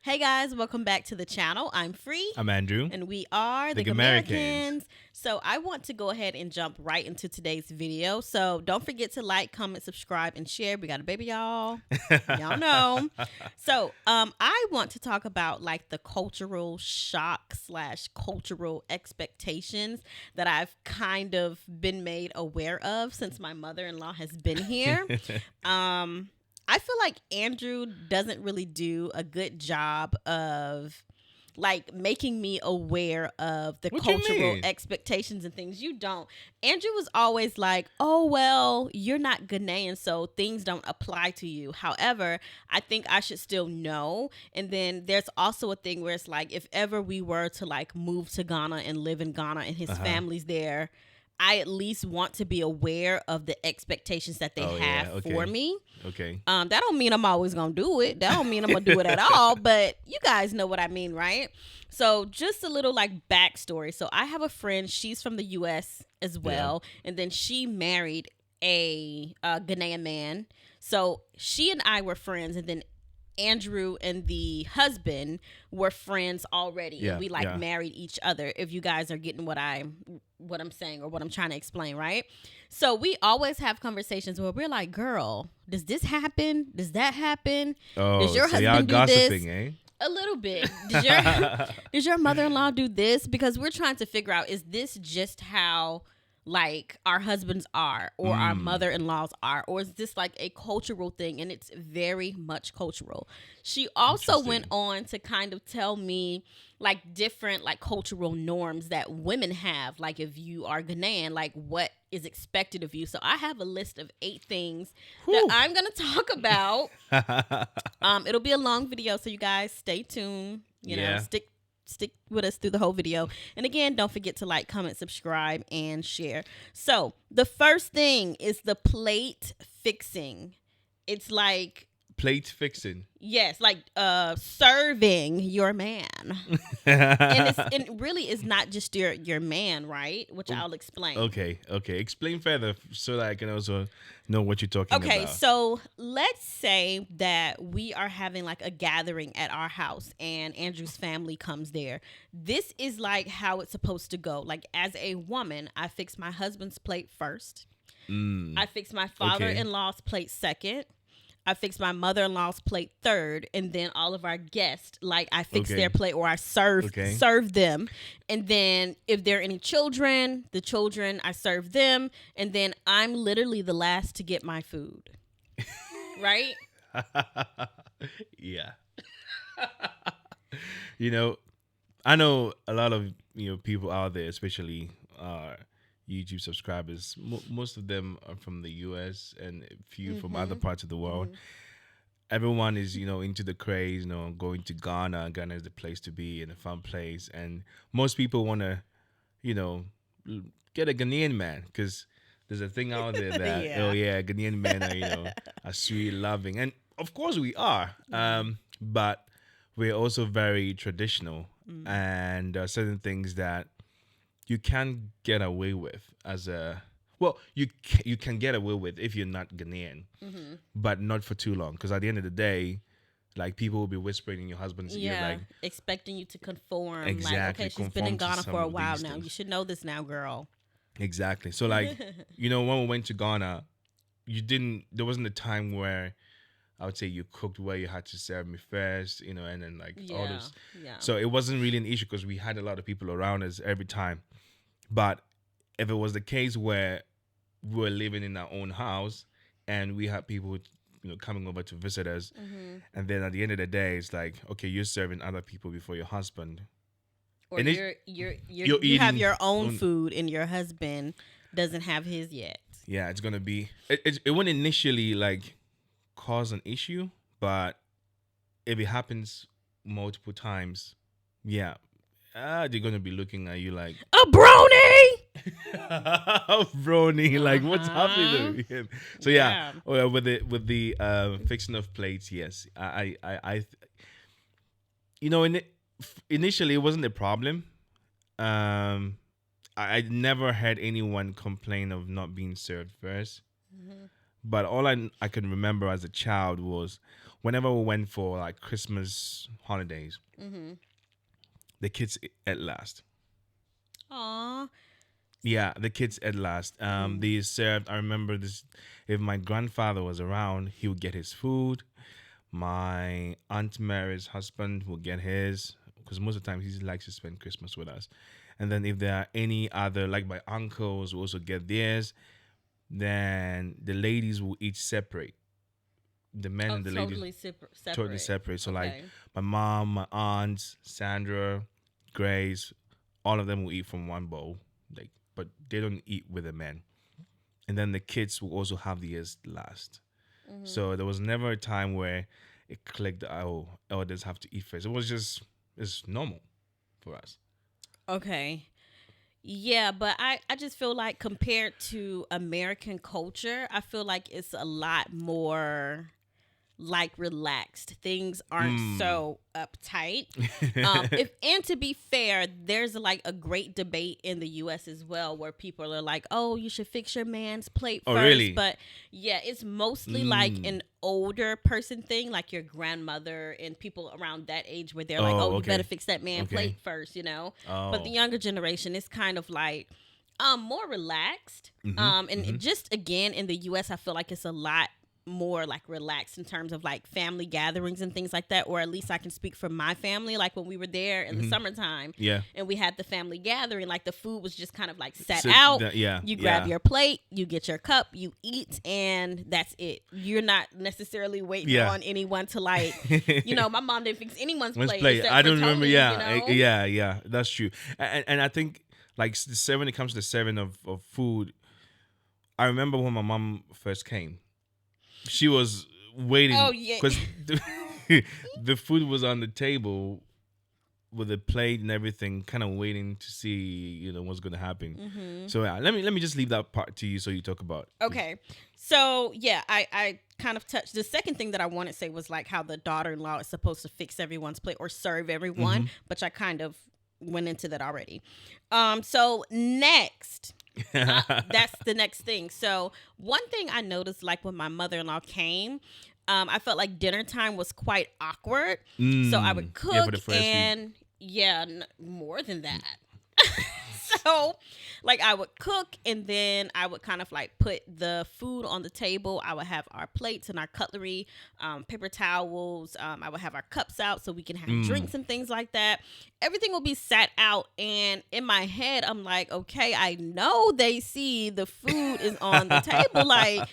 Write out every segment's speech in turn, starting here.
Hey guys, welcome back to the channel. I'm Free. I'm Andrew. And we are The the Americans. Americans. So I want to go ahead and jump right into today's video. So don't forget to like, comment, subscribe, and share. We got a baby, y'all. Y'all know. So I want to talk about like the cultural shock slash cultural expectations that I've kind of been made aware of since my mother-in-law has been here. I feel like Andrew doesn't really do a good job of like making me aware of the What you cultural mean? expectations and things. You don't. Andrew was always like, "Oh well, you're not Ghanaian, so things don't apply to you." However, I think I should still know. And then there's also a thing where it's like, if ever we were to like move to Ghana and live in Ghana and his family's there, I at least want to be aware of the expectations that they have for me. Okay. That don't mean I'm always gonna do it. That don't mean I'm gonna do it at all. But you guys know what I mean, right? So just a little like backstory. So I have a friend. She's from the U.S. as well, and then she married a Ghanaian man. So she and I were friends, and then Andrew and the husband were friends already. Yeah, And we like yeah. married each other. If you guys are getting what I'm saying or what I'm trying to explain, right? So we always have conversations where we're like, "Girl, does this happen? Does that happen? Oh, Does your so y'all husband do gossiping, this?" eh? A little bit. Does your mother-in-law do this? Because we're trying to figure out, is this just how like our husbands are or our mother-in-laws are, or is this like a cultural thing? And it's very much cultural. She also went on to kind of tell me like different like cultural norms that women have, like if you are Ghanaian, like what is expected of you. So I have a list of 8 things that I'm gonna talk about. It'll be a long video, so you guys stay tuned. You know, Yeah. stick with us through the whole video. And again, don't forget to like, comment, subscribe, and share. So the first thing is the plate fixing. It's like, Plate fixing. yes, like serving your man. And it really is not just your man, right? Which I'll explain. Okay. Explain further so that I can also know what you're talking about. Okay, so let's say that we are having like a gathering at our house and Andrew's family comes there. This is like how it's supposed to go. Like as a woman, I fix my husband's plate first. I fix my father-in-law's plate second. I fix my mother-in-law's plate third, and then all of our guests, like I fix their plate or I serve them. And then if there are any children, the children, I serve them, and then I'm literally the last to get my food. Right? Yeah. I know a lot of people out there, especially YouTube subscribers. Most of them are from the US and a few from other parts of the world. Everyone is into the craze, going to Ghana. Ghana is the place to be and a fun place, and most people want to get a Ghanaian man because there's a thing out there that Ghanaian men are sweet, loving, and of course we are, but we're also very traditional, and there are certain things that you can get away with you can get away with if you're not Ghanaian, but not for too long, because at the end of the day, like people will be whispering in your husband's ear, like expecting you to conform. Exactly, Like, okay, she's been in conform to Ghana some for a of while these now. things. You should know this now, girl. Exactly. So like, when we went to Ghana, there wasn't a time where I would say you cooked where you had to serve me first, and then like all this. Yeah. So it wasn't really an issue because we had a lot of people around us every time. But if it was the case where we were living in our own house and we had people, coming over to visit us, and then at the end of the day, it's like, okay, you're serving other people before your husband. Or And you eating have your own food and your husband doesn't have his yet. Yeah, it's gonna be. It wouldn't initially like cause an issue, but if it happens multiple times, yeah, they're gonna be looking at you like A brony. brony, like what's happening to him? So with the fixing of plates, yes, initially it wasn't a problem. I never had anyone complain of not being served first, But all I can remember as a child was whenever we went for like Christmas holidays, the kids at last. Aw. Yeah, the kids at last. They served. I remember this. If my grandfather was around, he would get his food. My aunt Mary's husband will get his because most of the time he likes to spend Christmas with us. And then if there are any other, like my uncles, will also get theirs. Then the ladies will each separate. The men and the ladies Separate. totally separate. So like Okay. my mom, my aunts, Sandra, Grace, all of them will eat from one bowl. Like, but they don't eat with the men. And then the kids will also have theirs last. So there was never a time where it clicked. Oh, elders have to eat first. It was just it's normal for us. Okay. Yeah, but I just feel like compared to American culture, I feel like it's a lot more like relaxed. Things aren't so uptight. If and to be fair, there's like a great debate in the US as well where people are like, "Oh, you should fix your man's plate Oh, first." really? But yeah, it's mostly like an older person thing, like your grandmother and people around that age where they're like, Oh, "Oh, you okay. better fix that man Okay. plate first," you know? Oh. But the younger generation is kind of like more relaxed. And just again in the US I feel like it's a lot more like relaxed in terms of like family gatherings and things like that, or at least I can speak for my family. Like when we were there in the summertime, Yeah. and we had the family gathering, like the food was just kind of like set So out. yeah. You grab yeah. your plate, you get your cup, you eat, and that's it. You're not necessarily waiting Yeah. on anyone to like, you know, my mom didn't fix anyone's Let's plate. play. except I for don't remember. Tony's, Yeah, you know? yeah. That's true. And I think like when it comes to the serving of food, I remember when my mom first came. She was waiting. Oh, yeah. Because the food was on the table with the plate and everything, kind of waiting to see what's going to happen. So yeah, let me just leave that part to you so you talk about. Okay. So yeah, I kind of touched the second thing that I wanted to say was like how the daughter-in-law is supposed to fix everyone's plate or serve everyone, but I kind of went into that already. So next, that's the next thing. So one thing I noticed, like when my mother-in-law came, I felt like dinner time was quite awkward. So I would cook Yeah, for the first week. and more than that. So like I would cook and then I would kind of like put the food on the table. I would have our plates and our cutlery, paper towels. I would have our cups out so we can have drinks and things like that. Everything will be sat out, and in my head I'm like, okay, I know they see the food is on the table. Like,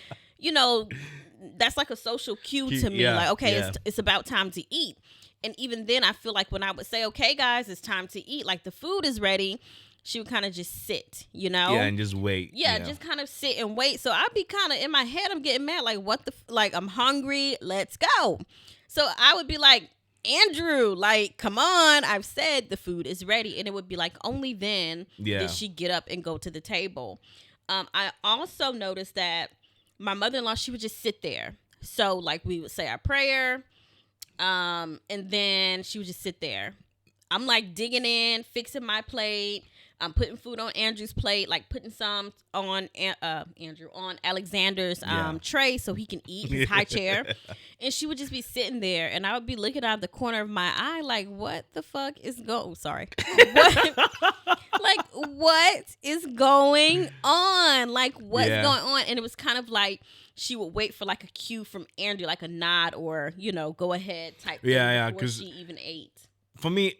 that's like a social cue to me. Yeah, Like, okay, yeah. it's about time to eat. And even then I feel like when I would say, okay guys, it's time to eat, like the food is ready, she would kind of just sit, Yeah, and just wait. Yeah, just kind of sit and wait. So I'd be kind of in my head, I'm getting mad, like what like I'm hungry, let's go. So I would be like, Andrew, like, come on, I've said the food is ready. And it would be like only then did she get up and go to the table. I also noticed that my mother-in-law, she would just sit there. So like we would say our prayer, and then she would just sit there. I'm like digging in, fixing my plate. I'm putting food on Andrew's plate, like putting some on on Alexander's tray so he can eat his high chair. And she would just be sitting there, and I would be looking out of the corner of my eye, like, what the fuck is going? Sorry, like what is going on? Like what's going on? And it was kind of like she would wait for like a cue from Andrew, like a nod or go ahead type thing before she even ate. For me,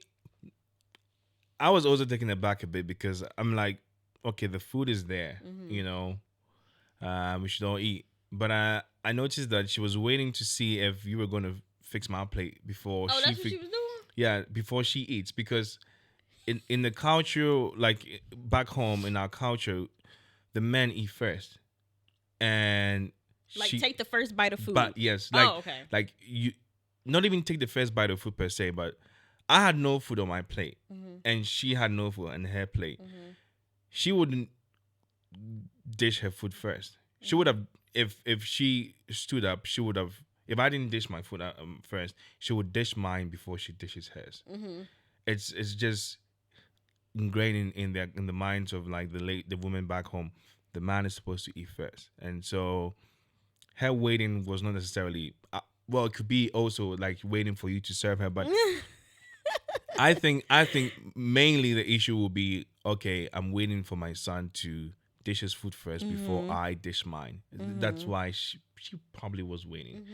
I was also taken aback a bit because I'm like, okay, the food is there, we should all eat. But I noticed that she was waiting to see if you were going to fix my plate before that's what she was doing? Yeah, before she eats. Because in the culture, like back home in our culture, the men eat first. And like take the first bite of food. But yes, like, okay. Like you not even take the first bite of food per se, but I had no food on my plate, and she had no food on her plate. She wouldn't dish her food first. She would have, if she stood up, she would have. If I didn't dish my food first, she would dish mine before she dishes hers. It's just ingrained in the minds of like the woman back home. The man is supposed to eat first, and so her waiting was not necessarily well, it could be also like waiting for you to serve her, but I think mainly the issue will be, okay, I'm waiting for my son to dish his food first before I dish mine. That's why she probably was waiting.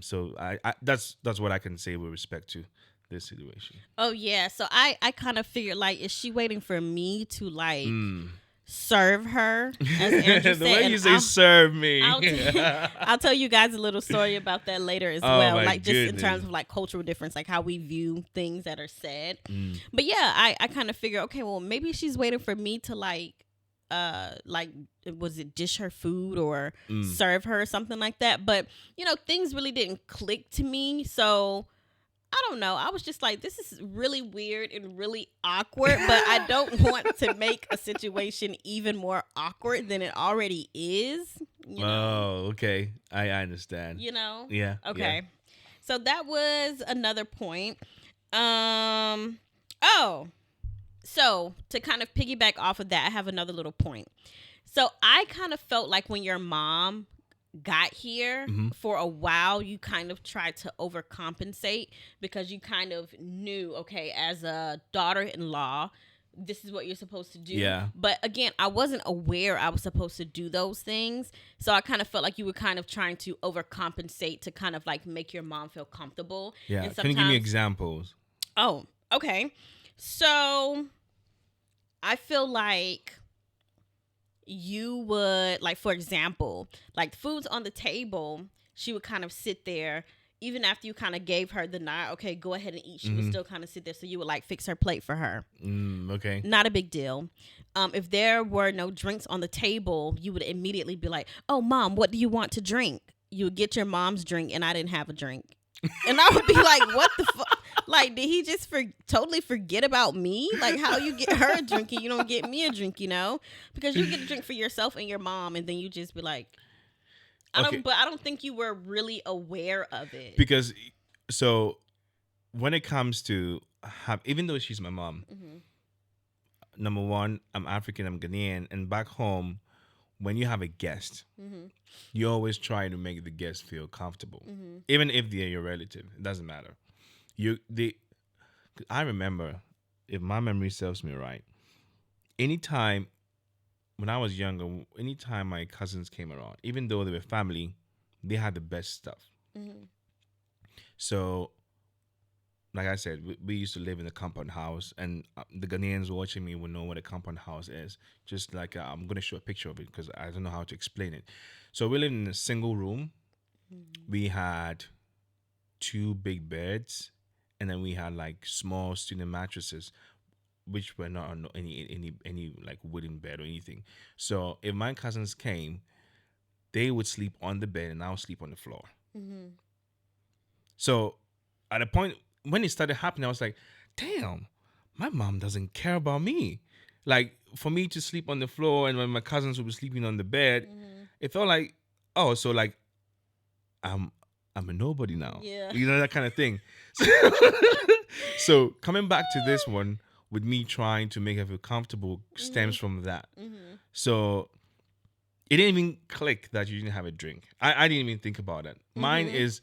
So I that's what I can say with respect to this situation. Oh yeah, so I kind of figured, like, is she waiting for me to like serve her, as Andrew The said? way And you say serve me. I'll tell you guys a little story about that later as Oh, well, my like just in goodness. terms of like cultural difference, like how we view things that are said. But yeah, I kind of figure, okay, well, maybe she's waiting for me to like was it dish her food or serve her or something like that. But you know, things really didn't click to me, so I don't know. I was just like, this is really weird and really awkward, but I don't want to make a situation even more awkward than it already is. You know? Oh, okay. I understand. You know? Yeah. Okay. Yeah. So that was another point. Oh, so to kind of piggyback off of that, I have another little point. So I kind of felt like when your mom got here, for a while, you kind of tried to overcompensate because you kind of knew, okay, as a daughter-in-law, this is what you're supposed to do. Yeah. But again, I wasn't aware I was supposed to do those things. So I kind of felt like you were kind of trying to overcompensate to kind of like make your mom feel comfortable. Yeah. And Can you give me sometimes- examples? Oh, okay. So I feel like you would, like, for example, like food's on the table, she would kind of sit there even after you kind of gave her the nod, okay, go ahead and eat. She would still kind of sit there. So you would like fix her plate for her. Okay. Not a big deal. If there were no drinks on the table, you would immediately be like, oh, Mom, what do you want to drink? You would get your mom's drink and I didn't have a drink. And I would be like, what the fuck? Like, did he just totally forget about me? Like, how you get her a drink and you don't get me a drink, you know? Because you get a drink for yourself and your mom, and then you just be like, I don't think you were really aware of it. Because, so, when it comes to, even though she's my mom, number one, I'm African, I'm Ghanaian, and back home, when you have a guest, you always try to make the guest feel comfortable, even if they're your relative. It doesn't matter. I remember, if my memory serves me right, anytime when I was younger, anytime my cousins came around, even though they were family, they had the best stuff. So, like I said, we used to live in a compound house, and the Ghanaians watching me will know what a compound house is. Just like I'm going to show a picture of it because I don't know how to explain it. So we lived in a single room. We had 2 big beds, and then we had like small student mattresses, which were not on any like wooden bed or anything. So if my cousins came, they would sleep on the bed and I would sleep on the floor. So at a point when it started happening, I was like, damn, my mom doesn't care about me. Like, for me to sleep on the floor and when my cousins would be sleeping on the bed, it felt like, oh, so like I'm a nobody now. Yeah. You know, that kind of thing. So coming back to this one, with me trying to make her feel comfortable, stems from that. So it didn't even click that you didn't have a drink. I didn't even think about it. Mine is,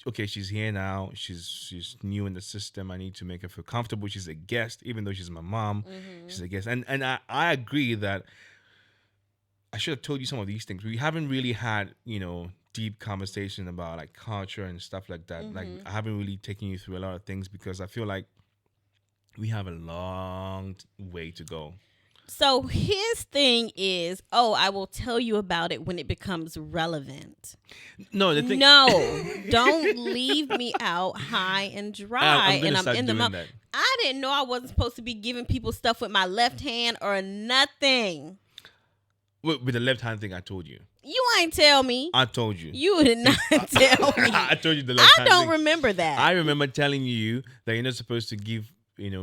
okay, she's here now. She's new in the system. I need to make her feel comfortable. She's a guest, even though she's my mom. She's a guest. And I agree that I should have told you some of these things. We haven't really had, deep conversation about like culture and stuff like that. Like, I haven't really taken you through a lot of things because I feel like we have a long way to go. So his thing is, I will tell you about it when it becomes relevant. No, the thing. No, don't leave me out high and dry. I'm in the mouth. that. I didn't know I wasn't supposed to be giving people stuff with my left hand or nothing. With the left hand thing, I told you. You ain't tell me. I told you. You did not tell me. I told you the left I hand don't thing. remember that. I remember telling you that you're not supposed to give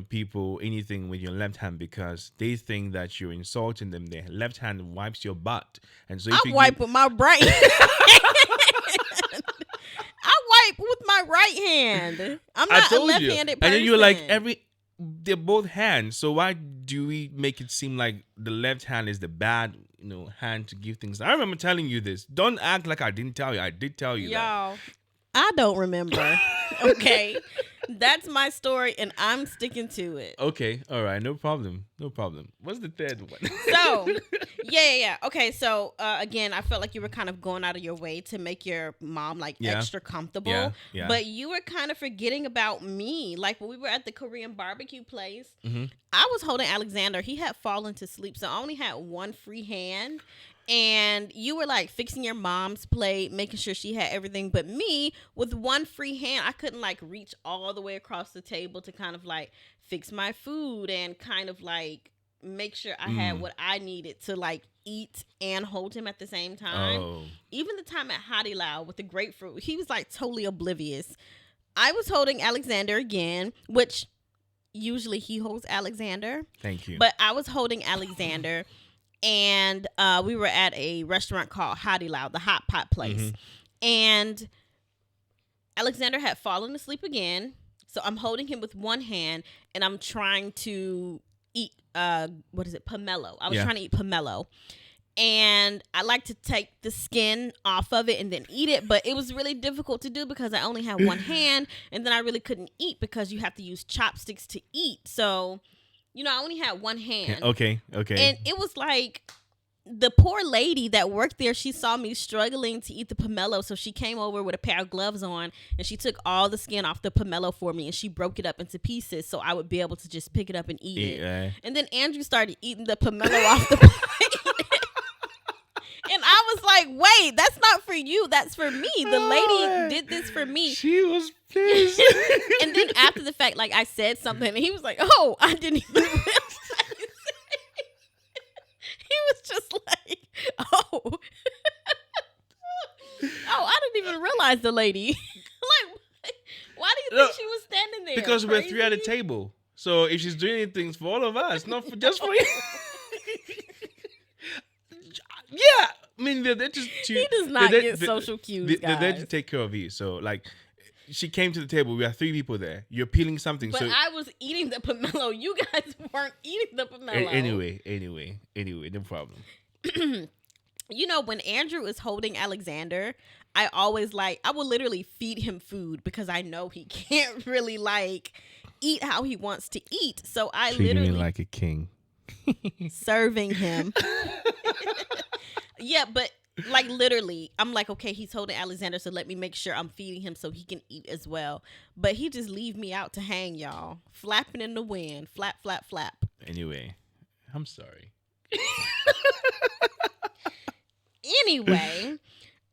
people anything with your left hand because they think that you're insulting them. Their left hand wipes your butt, and so if I wipe with my right. I wipe with my right hand. I'm not a left-handed person. And then you're like they're both hands. So why do we make it seem like the left hand is the bad hand to give things. I remember telling you this. Don't act like I didn't tell you. I did tell you that. Y'all, I don't remember. Okay. That's my story, and I'm sticking to it. Okay, all right, no problem. What's the third one? So, yeah. Okay, so again, I felt like you were kind of going out of your way to make your mom like extra comfortable. Yeah. But you were kind of forgetting about me. Like when we were at the Korean barbecue place, Mm-hmm. I was holding Alexander. He had fallen to sleep, so I only had one free hand. And you were like fixing your mom's plate, making sure she had everything. But me, with one free hand, I couldn't like reach all the way across the table to kind of like fix my food and kind of like make sure I had what I needed to like eat and hold him at the same time. Oh. Even the time at Hadi Lao with the grapefruit, he was like totally oblivious. I was holding Alexander again, which usually he holds Alexander. Thank you. But I was holding Alexander. And we were at a restaurant called Hadi Lao, the hot pot place. Mm-hmm. And Alexander had fallen asleep again. So I'm holding him with one hand and I'm trying to eat, pomelo. I was trying to eat pomelo. And I like to take the skin off of it and then eat it. But it was really difficult to do because I only had one hand. And then I really couldn't eat because you have to use chopsticks to eat. So... I only had one hand. Okay. And it was like the poor lady that worked there, she saw me struggling to eat the pomelo. So she came over with a pair of gloves on and she took all the skin off the pomelo for me and she broke it up into pieces so I would be able to just pick it up and eat it. And then Andrew started eating the pomelo off the plate. And I was like, wait, that's not for you. That's for me. The lady did this for me. She was pissed. And then after the fact, like I said something, and he was like, oh, I didn't even realize. He was just like, oh. I didn't even realize the lady. Like, why do you think she was standing there? Because we're three at a table. So if she's doing things for all of us, not for just for you. Yeah, I mean they're just he does not get social cues. They're there to take care of you. So like, she came to the table. We have three people there. You're peeling something. But so I was eating the pomelo. You guys weren't eating the pomelo. Anyway, no problem. When Andrew is holding Alexander, I will literally feed him food because I know he can't really like eat how he wants to eat. So I Treating literally me like a king. serving him. Yeah, but like literally, I'm like, okay, he's holding Alexander, so let me make sure I'm feeding him so he can eat as well. But he just leave me out to hang, y'all. Flapping in the wind. Flap, flap, flap. Anyway, I'm sorry. Anyway,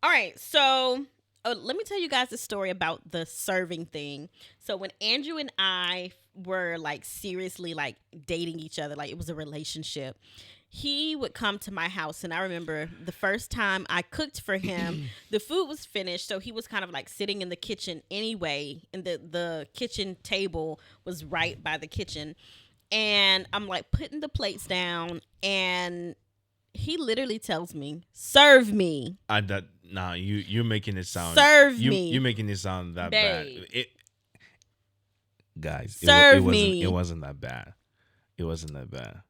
all right, so let me tell you guys a story about the serving thing. So when Andrew and I were like seriously like dating each other, like it was a relationship, he would come to my house. And I remember the first time I cooked for him, the food was finished. So he was kind of like sitting in the kitchen anyway. And the kitchen table was right by the kitchen. And I'm like putting the plates down and he literally tells me, serve me. You're making it sound. Serve me. You're making it sound that Babe. bad. Guys, serve me. It wasn't that bad. It wasn't that bad.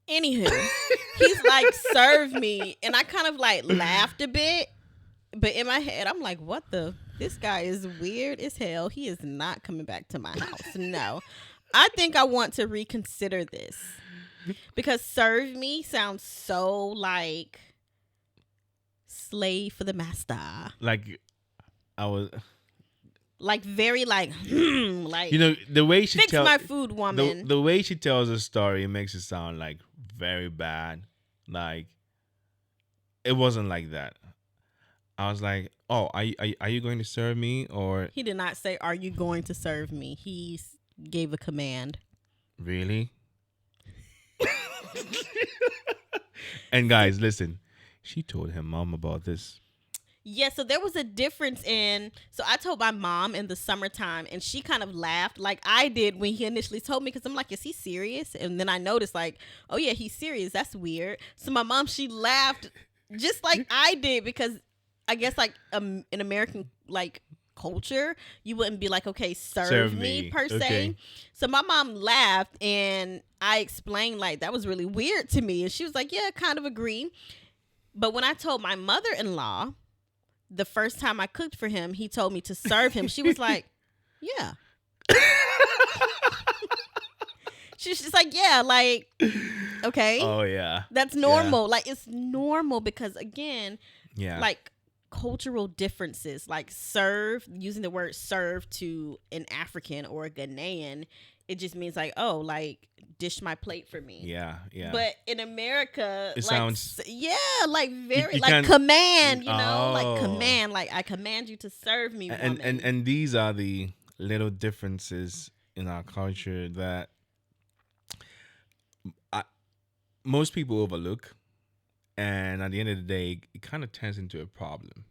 Anywho, he's like, serve me. And I kind of like laughed a bit. But in my head, I'm like, this guy is weird as hell. He is not coming back to my house. No. I think I want to reconsider this. Because serve me sounds so like slave for the master. Like, I was... Like very like, like the way she fix my food, woman. The way she tells the story, it makes it sound like very bad. Like it wasn't like that. I was like, "Oh, are you going to serve me?" Or he did not say, "Are you going to serve me?" He gave a command. Really? And guys, listen. She told her mom about this. Yeah, so there was a difference so I told my mom in the summertime and she kind of laughed like I did when he initially told me because I'm like, is he serious? And then I noticed like, oh yeah, he's serious. That's weird. So my mom, she laughed just like I did because I guess like in American like culture, you wouldn't be like, okay, serve Serve me me. per se. Okay. So my mom laughed, and I explained like that was really weird to me, and she was like, yeah, kind of agree. But when I told my mother-in-law the first time I cooked for him, he told me to serve him. She was like, yeah. She's just like, yeah, like, okay. Oh yeah. That's normal. Like, it's normal because, again, Yeah. like cultural differences, like using the word serve to an African or a Ghanaian, it just means like, oh, like dish my plate for me. Yeah. Yeah. But in America, It like, sounds- like very you like can't- command, like Oh. command, like I command you to serve me, woman. and these are the little differences in our culture that most people overlook, and at the end of the day, it kind of turns into a problem.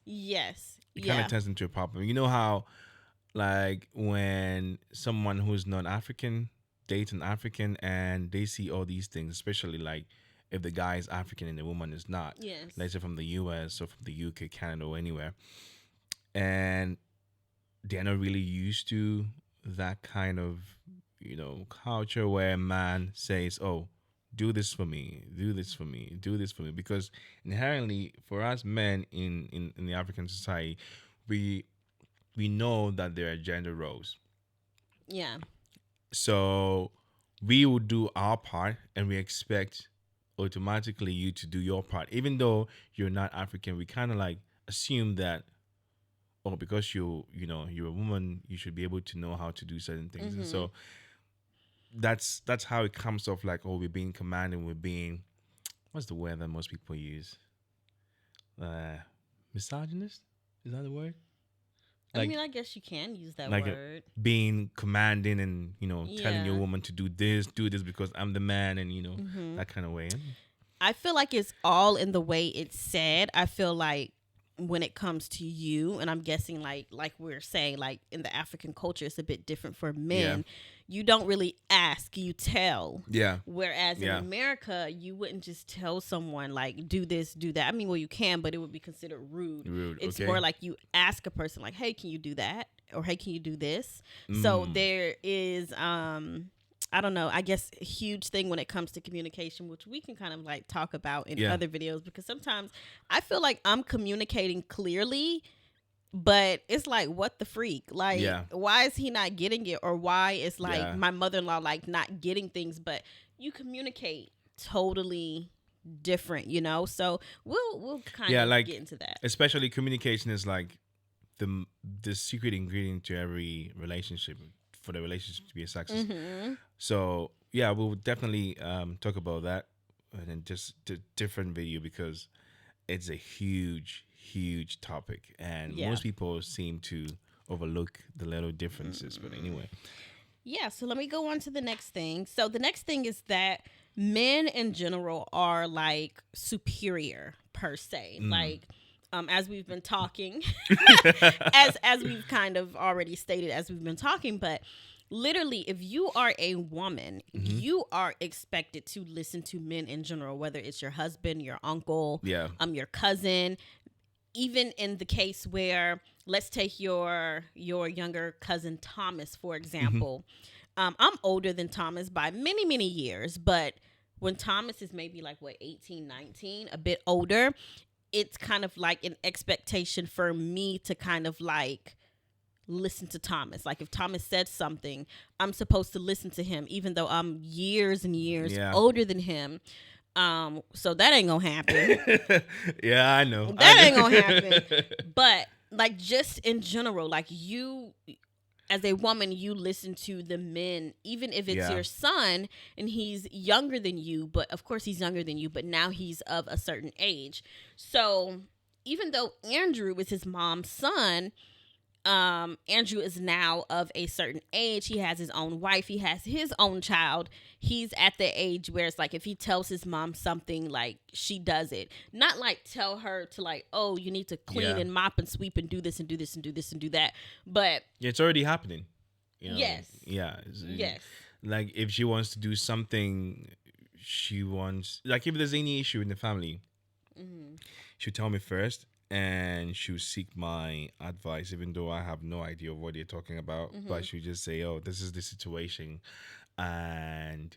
Yes. It kind Yeah. of turns into a problem. You know how, like, when someone who's non-African dates an African and they see all these things, especially like if the guy is African and the woman is not, Yes. let's say from the US or from the UK, Canada, or anywhere, and they're not really used to that kind of, culture where a man says, oh, do this for me, do this for me, do this for me. Because inherently, for us men in the African society, we know that there are gender roles. Yeah. So we will do our part and we expect automatically you to do your part. Even though you're not African, we kind of like assume that, oh, because you're a woman, you should be able to know how to do certain things. And so that's how it comes off, like, oh, we're being commanding, we're being, what's the word that most people use? Misogynist? Is that the word? I mean, I guess you can use that like word. Being commanding and telling your Yeah. woman to do this because I'm the man, and that kind of way. I feel like it's all in the way it's said. I feel like when it comes to you, and I'm guessing like we're saying, like in the African culture, it's a bit different for men. You don't really ask, you tell. Yeah. Whereas in Yeah. America, you wouldn't just tell someone like, do this, do that. I mean, well, you can, but it would be considered rude. It's okay. more like you ask a person like, hey, can you do that? Or hey, can you do this? So there is I don't know, I guess a huge thing when it comes to communication, which we can kind of like talk about in other videos, because sometimes I feel like I'm communicating clearly, but it's like, what the freak? Like, why is he not getting it? Or why is like my mother-in-law like not getting things? But you communicate totally different, So we'll kind of like, get into that. Especially communication is like the secret ingredient to every relationship, for the relationship to be a success. So yeah, we'll definitely talk about that in just a different video, because it's a huge topic, and most people seem to overlook the little differences. But anyway, so let me go on to the next thing. So the next thing is that men in general are like superior per se. Like as we've been talking, as we've kind of already stated as we've been talking, but literally, if you are a woman, you are expected to listen to men in general, whether it's your husband, your uncle, your cousin. Even in the case where, let's take your younger cousin Thomas, for example. I'm older than Thomas by many, many years, but when Thomas is maybe like 18, 19, a bit older, it's kind of like an expectation for me to kind of like listen to Thomas. Like if Thomas said something, I'm supposed to listen to him, even though I'm years and years older than him. So that ain't gonna happen. Yeah, I know. That ain't gonna happen. But like just in general, like you as a woman, you listen to the men, even if it's your son and he's younger than you, but of course he's younger than you, but now he's of a certain age. So even though Andrew is his mom's son, Andrew is now of a certain age. He has his own wife. He has his own child. He's at the age where it's like if he tells his mom something, like she does it. Not like tell her to like, oh, you need to clean and mop and sweep and do this and do this and do this and do that. But it's already happening. Yes. Yeah. Yes. Like if she wants to do something, like if there's any issue in the family, she'll tell me first. and she would seek my advice, even though I have no idea of what they're talking about. But she would just say, "Oh, this is the situation, and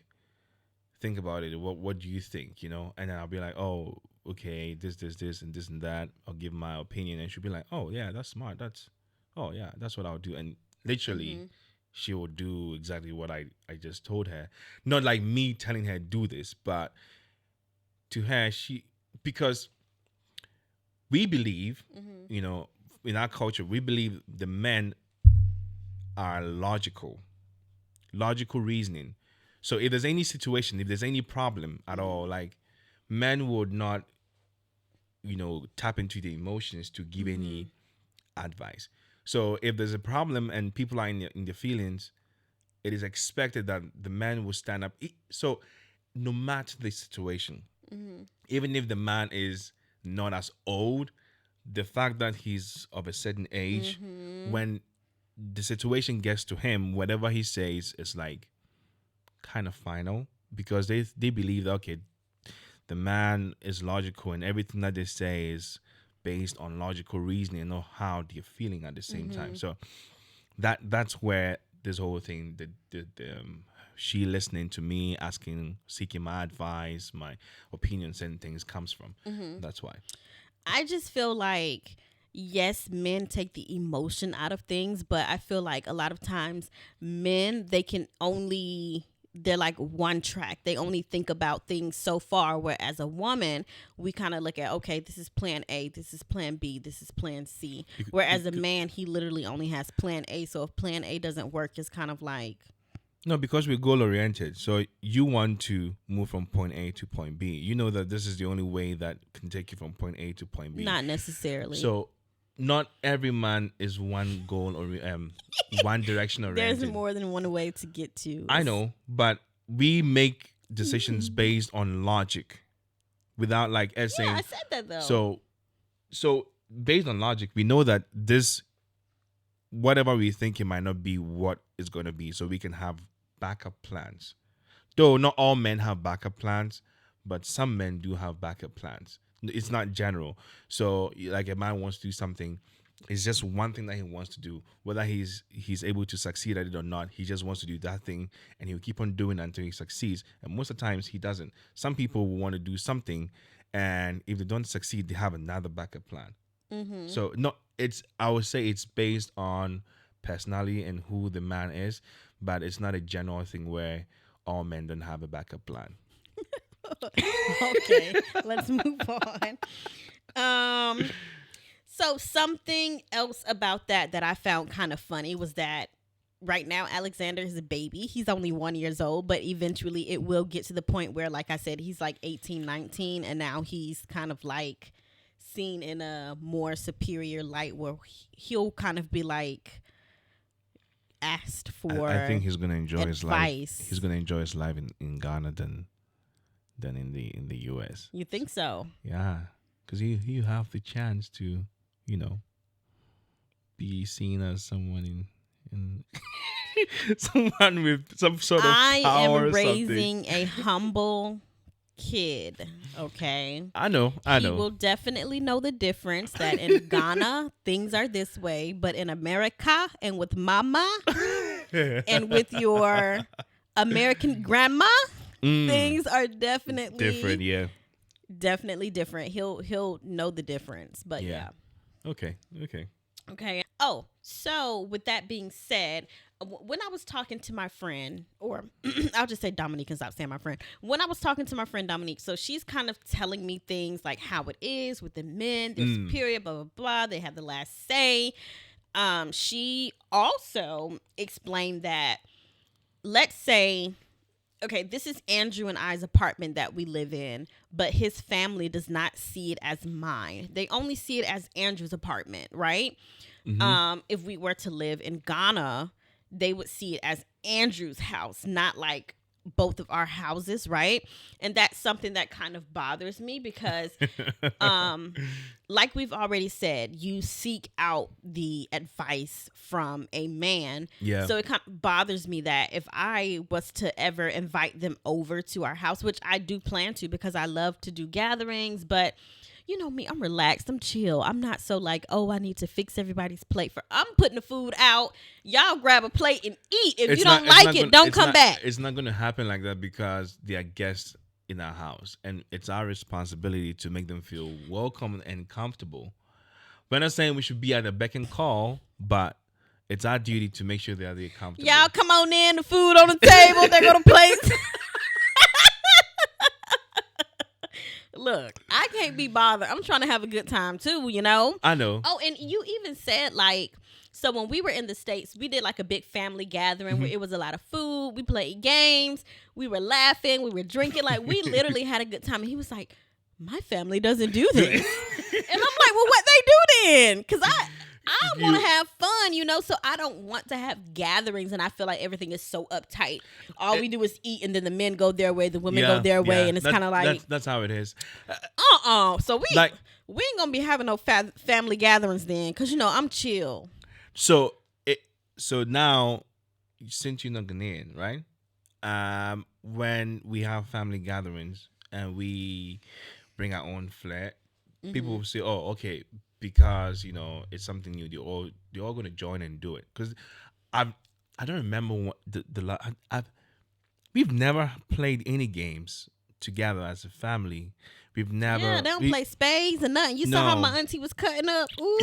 think about it. What do you think? You know?" And then I'll be like, "Oh, okay, this, and this and that." I'll give my opinion, and she'll be like, "Oh yeah, that's smart. Oh yeah, that's what I'll do." And literally, she will do exactly what I just told her. Not like me telling her do this, but to her, because we believe, in our culture, we believe the men are logical reasoning. So if there's any situation, if there's any problem at all, like men would not, tap into the emotions to give any advice. So if there's a problem and people are in the feelings, it is expected that the man will stand up. So no matter the situation, even if the man is not as old, the fact that he's of a certain age, when the situation gets to him, whatever he says is like kind of final, because they believe that, okay, the man is logical and everything that they say is based on logical reasoning or how they're feeling at the same time. So that's where this whole thing, she listening to me, seeking my advice, my opinions and things comes from. That's why. I just feel like, yes, men take the emotion out of things, but I feel like a lot of times men, they're like one track. They only think about things so far, whereas a woman, we kind of look at, okay, this is plan A, this is plan B, this is plan C. Whereas a man, he literally only has plan A. So if plan A doesn't work, it's kind of like... No, because we're goal oriented. So you want to move from point A to point B. You know that this is the only way that can take you from point A to point B. Not necessarily. So not every man is one goal or one direction oriented. There's more than one way to get to. I know, but we make decisions based on logic, without like saying. Yeah, I said that though. So based on logic, we know that this, whatever we think, it might not be what it's going to be. So we can have backup plans. Though not all men have backup plans, but some men do have backup plans. It's not general. So like a man wants to do something, it's just one thing that he wants to do. Whether he's able to succeed at it or not, he just wants to do that thing, and he'll keep on doing it until he succeeds. And most of the times he doesn't. Some people will want to do something, and if they don't succeed, they have another backup plan. So I would say it's based on personality and who the man is, but it's not a general thing where all men don't have a backup plan. Okay, let's move on. So something else about that I found kind of funny was that right now Alexander is a baby. He's only 1 year old, but eventually it will get to the point where, like I said, he's like 18, 19, and now he's kind of like seen in a more superior light where he'll kind of be like asked for I think he's gonna enjoy advice. his life. He's gonna enjoy his life in Ghana than in the US. You think so? Yeah, because you have the chance to, be seen as someone in someone with some sort of power. I am raising raising a humble kid. Okay, I know. He will definitely know the difference that in Ghana things are this way, but in America and with mama and with your American grandma, things are definitely different. Yeah, definitely different. He'll know the difference. But yeah. Okay. Oh, so with that being said, when I was talking to my friend, or I'll just say Dominique and stop saying my friend. When I was talking to my friend Dominique, so she's kind of telling me things like how it is with the men, they're superior, blah, blah, blah. They have the last say. She also explained that, let's say, okay, this is Andrew and I's apartment that we live in, but his family does not see it as mine. They only see it as Andrew's apartment, right? If we were to live in Ghana, they would see it as Andrew's house, not like both of our houses, right? And that's something that kind of bothers me because like we've already said, you seek out the advice from a man. Yeah. So it kind of bothers me that if I was to ever invite them over to our house, which I do plan to because I love to do gatherings, but you know me, I'm relaxed, I'm chill. I'm not so like, oh, I need to fix everybody's plate for. I'm putting the food out. Y'all grab a plate and eat. If you don't like it, don't come back. It's not going to happen like that because they are guests in our house, and it's our responsibility to make them feel welcome and comfortable. We're not saying we should be at the beck and call, but it's our duty to make sure they are comfortable. Y'all come on in, the food on the table, they go to plates. Look, I can't be bothered. I'm trying to have a good time too, you know? I know. Oh, and you even said like, so when we were in the States, we did like a big family gathering where it was a lot of food. We played games. We were laughing. We were drinking. Like, we literally had a good time. And he was like, my family doesn't do this. And I'm like, well, what they do then? Because I want to have fun, you know, so I don't want to have gatherings and I feel like everything is so uptight. All we do is eat and then the men go their way, the women go their way, and it's kind of like... That's how it is. So we ain't going to be having no family gatherings then because, you know, I'm chill. So now, since you're not Ghanaian, right? When we have family gatherings and we bring our own flair, people will say, oh, okay, because, you know, it's something new. They're all going to join and do it. Because I don't remember what we've never played any games together as a family. We've never. Yeah, they don't play spades or nothing. You saw how my auntie was cutting up. Ooh,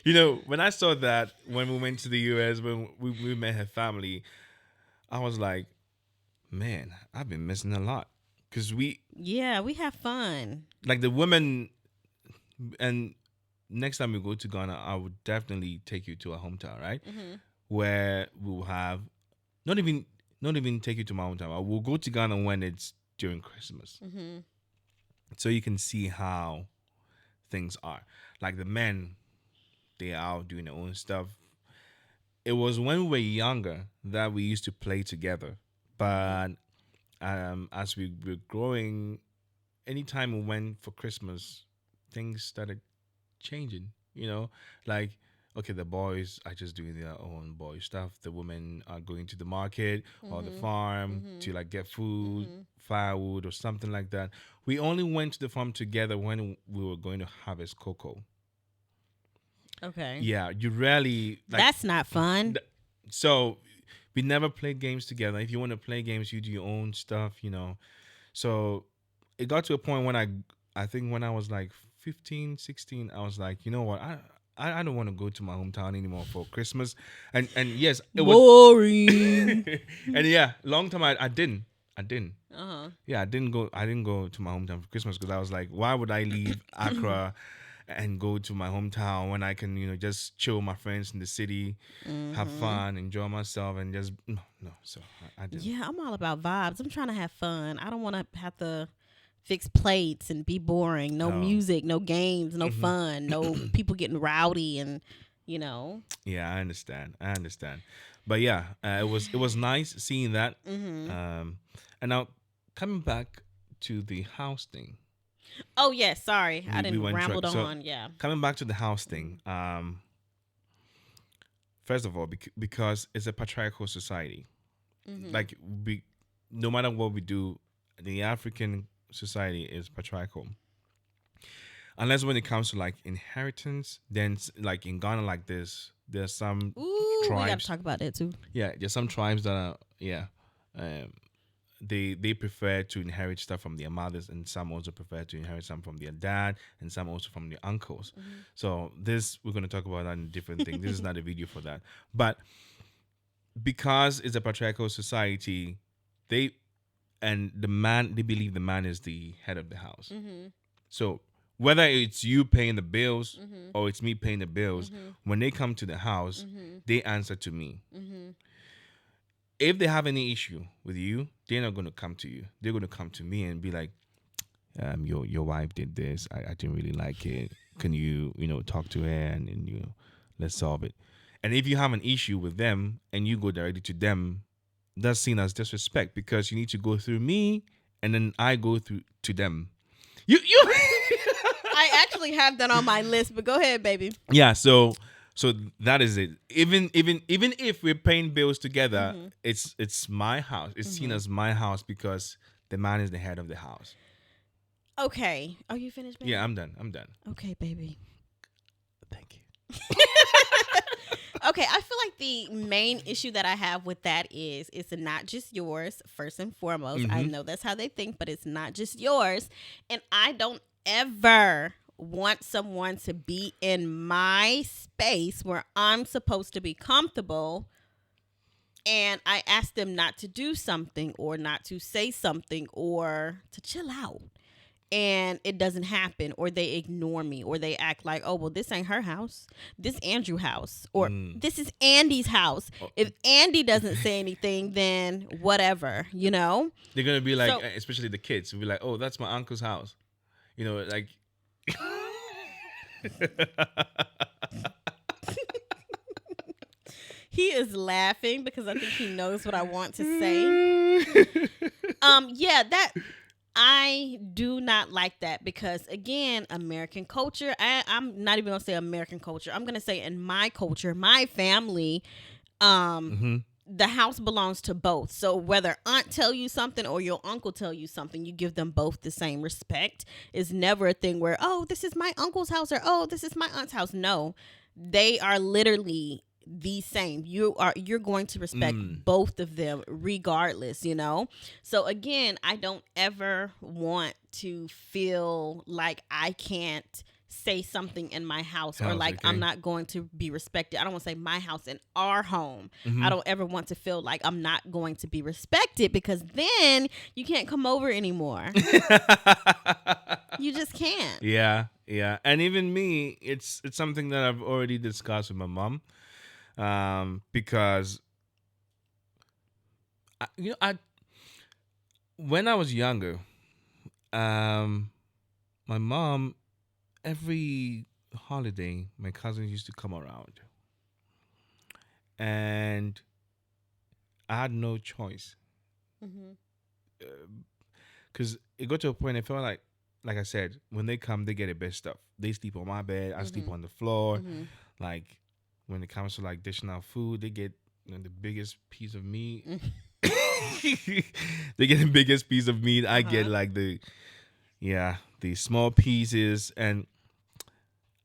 you know, when I saw that when we went to the U.S., when we met her family, I was like, man, I've been missing a lot. Because we have fun. Like the women, and next time we go to Ghana, I would definitely take you to a hometown, right? Where we will have, not even take you to my hometown. I will go to Ghana when it's during Christmas. So you can see how things are. Like the men, they are out doing their own stuff. It was when we were younger that we used to play together. But as we were growing, anytime we went for Christmas, things started changing, you know? Like, okay, the boys are just doing their own boy stuff. The women are going to the market or the farm to like get food, firewood or something like that. We only went to the farm together when we were going to harvest cocoa. Okay. Yeah, you rarely... Like, that's not fun. So we never played games together. If you want to play games, you do your own stuff, you know. So it got to a point when I think when I was like 15, 16, I was like, you know what? I don't want to go to my hometown anymore for Christmas. And yes, it was boring. And yeah, long time I didn't. Uh-huh. Yeah, I didn't go to my hometown for Christmas because I was like, why would I leave Accra and go to my hometown when I can, you know, just chill with my friends in the city, have fun, enjoy myself, and just no. So I didn't. Yeah, I'm all about vibes. I'm trying to have fun. I don't want to have to fix plates and be boring. No music, no games, no fun, no people getting rowdy, and you know. Yeah, I understand. But yeah, it was nice seeing that. And now coming back to the house thing. Oh yes, sorry, I didn't rambled on. Yeah, coming back to the house thing. First of all, because it's a patriarchal society. Like no matter what we do, the African society is patriarchal. Unless when it comes to like inheritance, then like in Ghana, like there's some tribes. We gotta talk about that too. Yeah, there's some tribes that are they prefer to inherit stuff from their mothers, and some also prefer to inherit some from their dad, and some also from their uncles. So this we're gonna talk about that in a different thing. This is not a video for that, but because it's a patriarchal society, they believe the man is the head of the house. So whether it's you paying the bills or it's me paying the bills, when they come to the house, they answer to me. If they have any issue with you, they're not going to come to you. They're going to come to me and be like, your wife did this. I didn't really like it. Can you talk to her and let's solve it. And if you have an issue with them and you go directly to them, that's seen as disrespect because you need to go through me and then I go through to them. You I actually have that on my list, but go ahead, baby. Yeah, so that is it. Even if we're paying bills together, it's my house. It's seen as my house because the man is the head of the house. Okay. Are you finished, baby? Yeah, I'm done. I'm done. Okay, baby. Thank you. Okay, I feel like the main issue that I have with that is it's not just yours, first and foremost. I know that's how they think, but it's not just yours. And I don't ever want someone to be in my space where I'm supposed to be comfortable and I ask them not to do something or not to say something or to chill out. And it doesn't happen, or they ignore me, or they act like, oh, well, this ain't her house. This Andrew house, or this is Andy's house. If Andy doesn't say anything, then whatever, you know? They're going to be like, especially the kids, will be like, oh, that's my uncle's house. You know, like... He is laughing because I think he knows what I want to say. Yeah, that... I do not like that because, again, American culture, I'm not even going to say American culture. I'm going to say in my culture, my family, the house belongs to both. So whether aunt tell you something or your uncle tell you something, you give them both the same respect. It's never a thing where, oh, this is my uncle's house or, oh, this is my aunt's house. No, they are literally the same. You're going to respect both of them regardless, you know? So again, I don't ever want to feel like I can't say something in my house or like I'm not going to be respected. I don't want to say my house, in our home. I don't ever want to feel like I'm not going to be respected because then you can't come over anymore. You just can't. Yeah. And even me, it's something that I've already discussed with my mom. Because when I was younger, my mom, every holiday, my cousins used to come around, and I had no choice. Because it got to a point I felt like I said, when they come, they get the best stuff. They sleep on my bed, I sleep on the floor, like. When it comes to like dishing out food, they get the biggest piece of meat. They get the biggest piece of meat. I get like the small pieces, and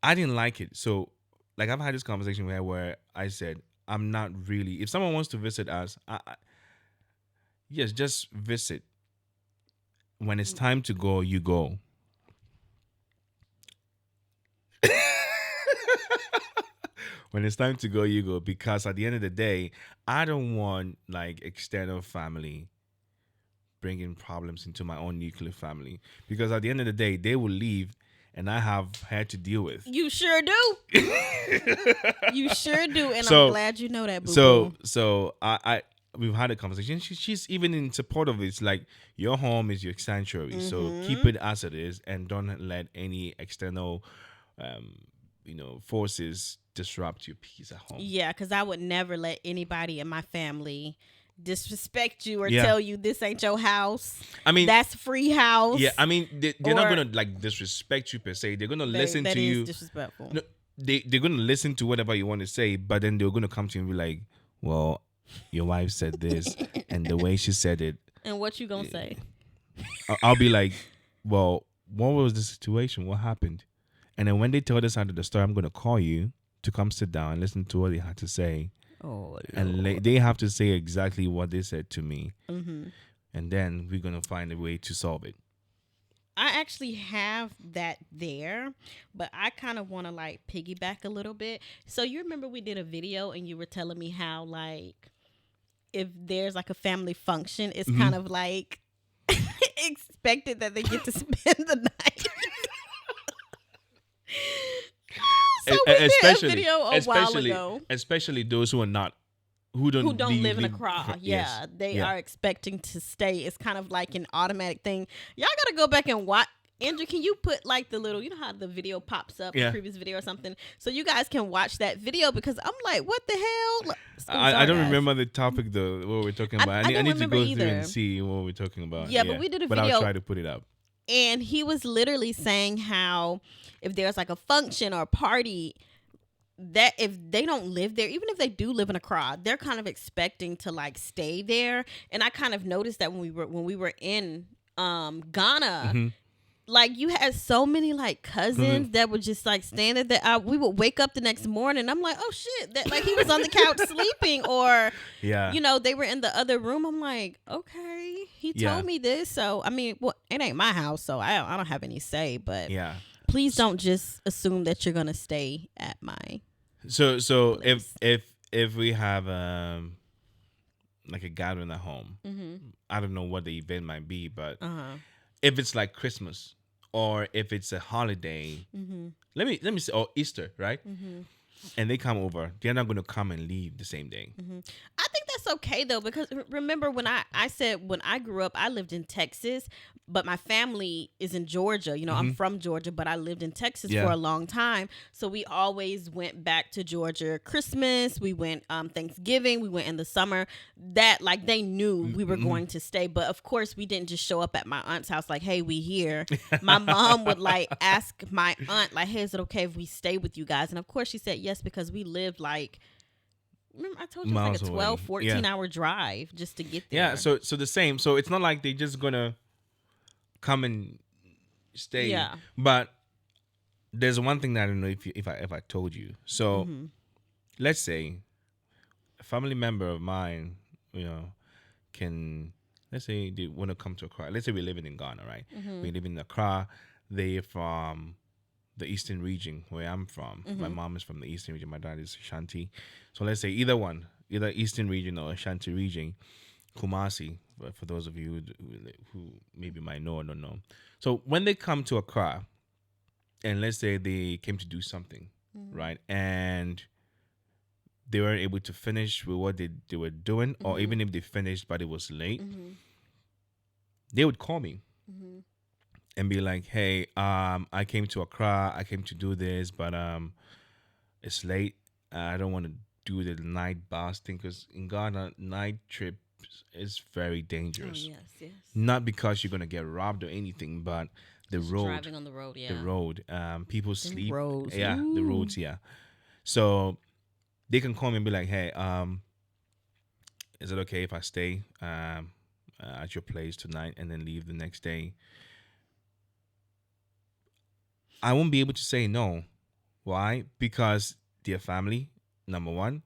I didn't like it. So, like I've had this conversation where I said I'm not really. If someone wants to visit us, yes, just visit. When it's time to go, you go. When it's time to go, you go. Because at the end of the day, I don't want like external family bringing problems into my own nuclear family. Because at the end of the day, they will leave and I have had to deal with. You sure do. You sure do. And I'm glad you know that, boo-boo. So we've had a conversation. She's even in support of it. It's like, your home is your sanctuary. So keep it as it is and don't let any external forces disrupt your peace at home. Yeah, because I would never let anybody in my family disrespect you or tell you this ain't your house. I mean, that's free house. Yeah, I mean, they're not gonna like disrespect you per se. They're gonna listen to you. That is disrespectful. No, they're gonna listen to whatever you want to say, but then they're gonna come to you and be like, "Well, your wife said this, and the way she said it." And what you gonna say? I'll be like, "Well, what was the situation? What happened?" And then when they tell this side of the story, I'm gonna call you to come sit down and listen to what they had to say. Oh, and they have to say exactly what they said to me. And then we're going to find a way to solve it. I actually have that there, but I kind of want to like piggyback a little bit. So you remember we did a video and you were telling me how like if there's like a family function, it's kind of like expected that they get to spend the night. So we did a video a while ago. Especially those who don't live in Accra. Yeah, they are expecting to stay. It's kind of like an automatic thing. Y'all got to go back and watch. Andrew, can you put like the little, you know how the video pops up in the previous video or something? So you guys can watch that video because I'm like, what the hell? I don't remember the topic though, what we're talking about. I need to go through and see what we're talking about. Yeah, but we did a video. But I'll try to put it up. And he was literally saying how if there's like a function or a party, that if they don't live there, even if they do live in Accra, they're kind of expecting to like stay there. And I kind of noticed that when we were in Ghana, like you had so many like cousins that would just like stand at the. We would wake up the next morning. I'm like, oh shit, that like he was on the couch sleeping, or Yeah. you know, they were in the other room. I'm like, okay, he Yeah. told me this. So I mean, well, it ain't my house, so I don't have any say. But Yeah. please don't just assume that you're gonna stay at my. So Place. if we have like a gathering at home, I don't know what the event might be, but if it's like Christmas or if it's a holiday, let me say, or Easter, right? And they come over, they're not going to come and leave the same day. I think that's okay though, because remember when I said when I grew up, I lived in Texas, but my family is in Georgia. You know, I'm from Georgia, but I lived in Texas for a long time. So we always went back to Georgia Christmas. We went Thanksgiving. We went in the summer. That like they knew we were going to stay, but of course we didn't just show up at my aunt's house like, hey, we here. My mom would like ask my aunt like, hey, is it okay if we stay with you guys? And of course she said yes, because we lived like. Remember I told you Miles it's like a away. 12, 14 hour drive just to get there. Yeah, so the same. So it's not like they just gonna come and stay. Yeah. But there's one thing that I don't know if I told you. So let's say a family member of mine, you know, can let's say they want to come to Accra. Let's say we're living in Ghana, right? We live in Accra. They're from the eastern region where I'm from. My mom is from the eastern region. My dad is Ashanti. So let's say either eastern region or Ashanti region, Kumasi. But for those of you who maybe might know or don't know, so when they come to Accra, and let's say they came to do something, right, and they weren't able to finish with what they were doing, or even if they finished but it was late, they would call me. And be like, hey, I came to Accra. I came to do this, but it's late. I don't want to do the night bus thing because in Ghana, night trip is very dangerous. Oh, yes. Not because you're gonna get robbed or anything, but the road, Driving on the road, yeah. the road. People sleep. roads. Yeah, Ooh. the roads. Yeah. So they can call me and be like, hey, is it okay if I stay at your place tonight and then leave the next day? I won't be able to say no. Why? Because they're family, number one.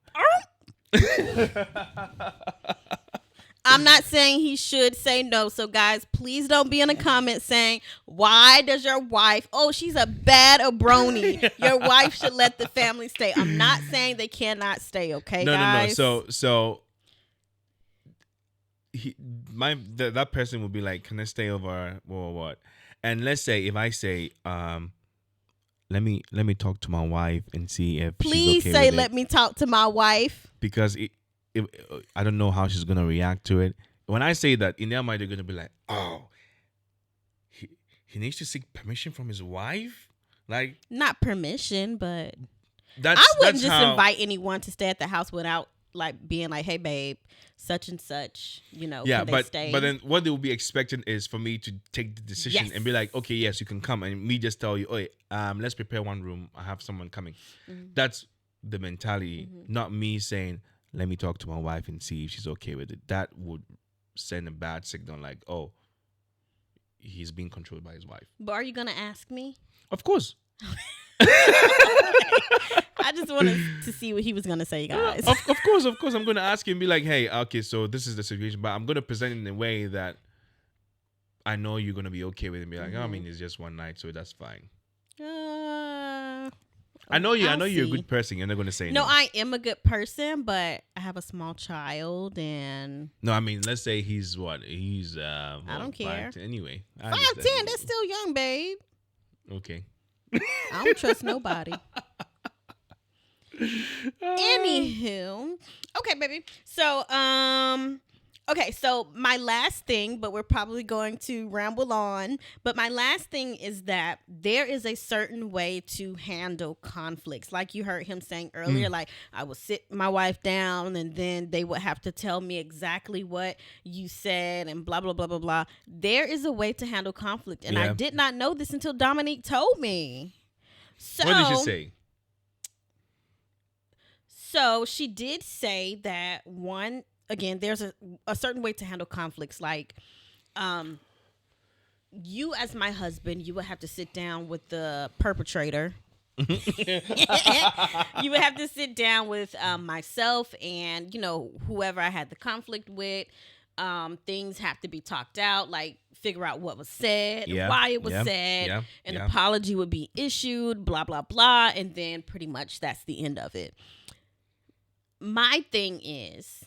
I'm not saying he should say no. So, guys, please don't be in the comments saying, why does your wife, oh, she's a bad abroni. Your wife should let the family stay. I'm not saying they cannot stay, okay, guys? No. So that person will be like, can I stay over or what? And let's say if I say, let me talk to my wife and see if please she's okay say with let it. me talk to my wife, Because I don't know how she's gonna react to it. When I say that, in their mind they're gonna be like, oh, he needs to seek permission from his wife. Like, not permission, but that's I wouldn't that's just how, invite anyone to stay at the house without like being like, hey babe, such and such, you know, yeah, can they but stay? then what they will be expecting is for me to take the decision Yes. and be like, okay, yes, you can come, and me just tell you, oh, let's prepare one room. I have someone coming. That's the mentality, not me saying, let me talk to my wife and see if she's okay with it. That would send a bad signal, like, oh, he's being controlled by his wife. But are you gonna ask me? Of course. I just wanted to see what he was gonna say, guys. Of course. I'm going to ask him and be like, hey, okay, so this is the situation, but I'm going to present it in a way that I know you're going to be okay with it. And be like, oh, I mean, it's just one night, so that's fine. I know you. I I'll know you're a see. good person. You're not going to say No, no. I am a good person, but I have a small child, and No, I mean, let's say he's what? He's I don't care. 5'10", anyway. 5'10", that's still young, babe. okay. I don't trust nobody. Anywho, okay, baby. So, okay, so my last thing, but we're probably going to ramble on. But my last thing is that there is a certain way to handle conflicts. Like you heard him saying earlier, like I would sit my wife down and then they would have to tell me exactly what you said and blah, blah, blah, blah, blah. There is a way to handle conflict. And I Yeah. did not know this until Dominique told me. So, What did she say? So she did say that there's a certain way to handle conflicts. Like, you as my husband, you would have to sit down with the perpetrator. You would have to sit down with myself and, you know, whoever I had the conflict with. Things have to be talked out, like figure out what was said, why it was said, an apology would be issued, blah, blah, blah. And then pretty much that's the end of it. My thing is,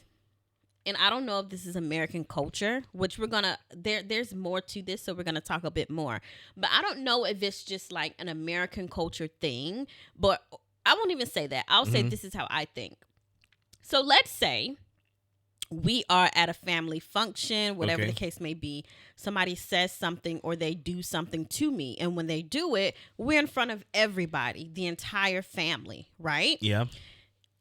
and I don't know if this is American culture, which we're gonna there's more to this, so we're gonna talk a bit more. But I don't know if it's just like an American culture thing, but I won't even say that. I'll say this is how I think. So let's say we are at a family function, whatever the case may be. Somebody says something or they do something to me, and when they do it, we're in front of everybody, the entire family, right? Yeah.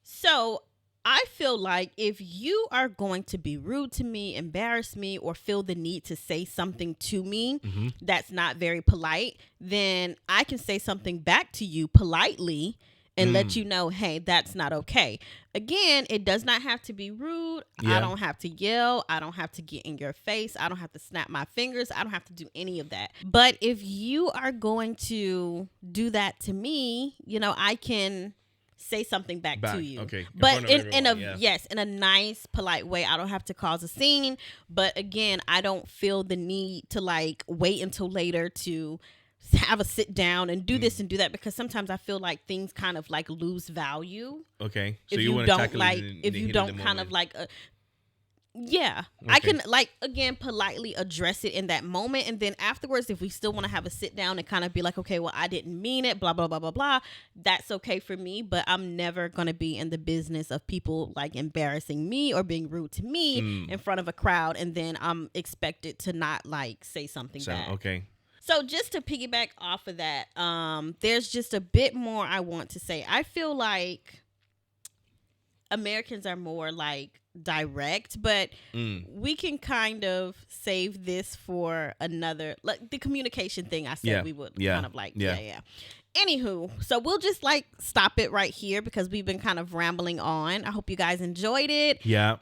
So I feel like if you are going to be rude to me, embarrass me, or feel the need to say something to me that's not very polite, then I can say something back to you politely and let you know, hey, that's not okay. Again, it does not have to be rude. I don't have to yell. I don't have to get in your face. I don't have to snap my fingers. I don't have to do any of that. But if you are going to do that to me, you know, I can say something back to you. Okay. But in a nice, polite way. I don't have to cause a scene. But again, I don't feel the need to like wait until later to have a sit down and do this and do that, because sometimes I feel like things kind of like lose value. Okay. So if you don't like, if you don't kind of like, yeah, okay. I can like, again, politely address it in that moment. And then afterwards, if we still want to have a sit down and kind of be like, okay, well, I didn't mean it, blah, blah, blah, blah, blah. That's okay for me. But I'm never going to be in the business of people like embarrassing me or being rude to me in front of a crowd. And then I'm expected to not like say something back. Okay. So just to piggyback off of that, there's just a bit more I want to say. I feel like Americans are more like direct, but we can kind of save this for another, like the communication thing I said we would kind of like, Anywho, so we'll just like stop it right here because we've been kind of rambling on. I hope you guys enjoyed it. Yeah.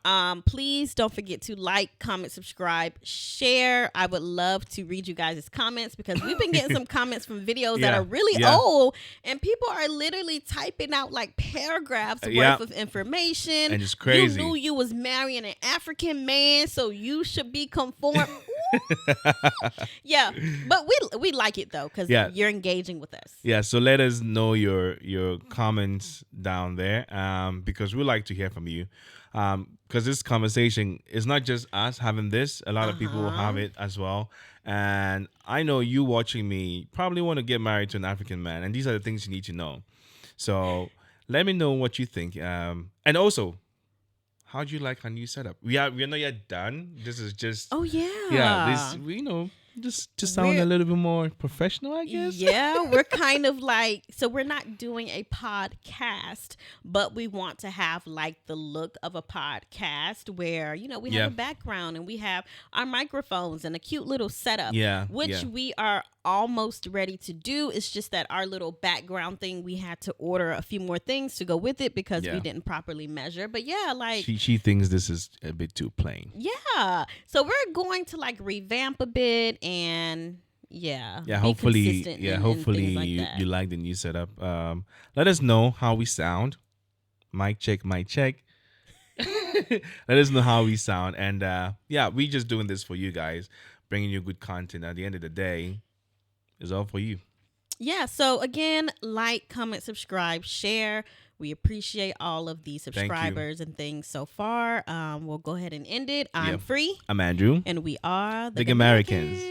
Please don't forget to like, comment, subscribe, share. I would love to read you guys' comments because we've been getting some comments from videos that are really old, and people are literally typing out like paragraphs worth of information. And it's crazy. You knew you was marrying an African man, so you should be conform. Yeah, but we like it though because you're engaging with us. Yeah, so let us know your comments down there because we like to hear from you, because this conversation is not just us having this. A lot of people have it as well, and I know you watching me probably want to get married to an African man, and these are the things you need to know. So let me know what you think, and also, how do you like our new setup? We're not yet done. This is just this just to sound a little bit more professional, I guess. Yeah, we're kind of like, so we're not doing a podcast, but we want to have like the look of a podcast where, you know, we have a background and we have our microphones and a cute little setup, which we are almost ready to do. It's just that our little background thing, we had to order a few more things to go with it because we didn't properly measure. But yeah, like she thinks this is a bit too plain. Yeah, so we're going to like revamp a bit and hopefully like you like the new setup. Let us know how we sound. Mic check. Let us know how we sound, and we just doing this for you guys, bringing you good content. At the end of the day, it's all for you. Yeah, so again, like, comment, subscribe, share. We appreciate all of the subscribers and things so far. We'll go ahead and end it. I'm Free. I'm Andrew. And we are the Americans.